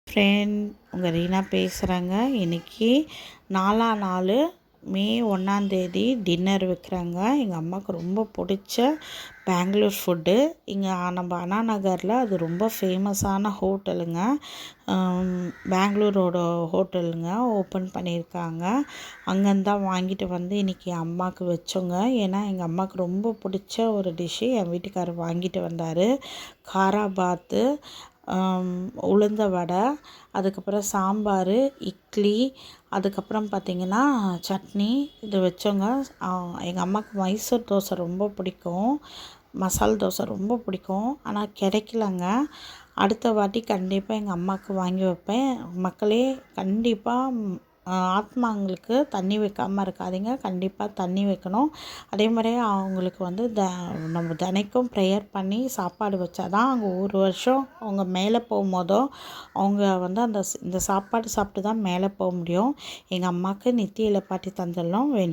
Friend உங்கள் ரீனா பேசுகிறேங்க. இன்றைக்கி 4ஆம் நாள் மே 1ஆந்தேதி டின்னர் வைக்கிறாங்க. எங்கள் அம்மாவுக்கு ரொம்ப பிடிச்ச பெங்களூர் ஃபுட்டு. இங்கே நம்ம அண்ணா நகரில் அது ரொம்ப ஃபேமஸான ஹோட்டலுங்க. பெங்களூரோட ஹோட்டலுங்க ஓப்பன் பண்ணியிருக்காங்க. அங்கேருந்து தான் வாங்கிட்டு வந்து இன்றைக்கி அம்மாவுக்கு வச்சோங்க. ஏன்னா எங்கள் அம்மாவுக்கு ரொம்ப பிடிச்ச ஒரு டிஷ்ஷு என் வீட்டுக்காரர் வாங்கிட்டு வந்தார். காராபாத்து, உளுந்த வடை, அதுக்கப்புறம் சாம்பார், இட்லி, அதுக்கப்புறம் பார்த்திங்கன்னா சட்னி இது வச்சோங்க. எங்கள் அம்மாவுக்கு மைசூர் தோசை ரொம்ப பிடிக்கும், மசால் தோசை ரொம்ப பிடிக்கும். ஆனால் கிடைக்கலங்க. அடுத்த வாட்டி கண்டிப்பாக எங்கள் அம்மாவுக்கு வாங்கி வைப்பேன். மக்களே, கண்டிப்பாக ஆத்மாங்களுக்கு தண்ணி வைக்காமல் இருக்காதீங்க. கண்டிப்பாக தண்ணி வைக்கணும். அதே மாதிரி அவங்களுக்கு வந்து நம்ம தினைக்கும் ப்ரேயர் பண்ணி சாப்பாடு வச்சா தான் அவங்க ஒரு வருஷம் அவங்க மேலே போகும்போதோ அவங்க வந்து இந்த சாப்பாடு சாப்பிட்டு தான் மேலே போக முடியும். எங்கள் அம்மாவுக்கு நித்திய இலைப்பாட்டி தந்துடணும் வேண்டி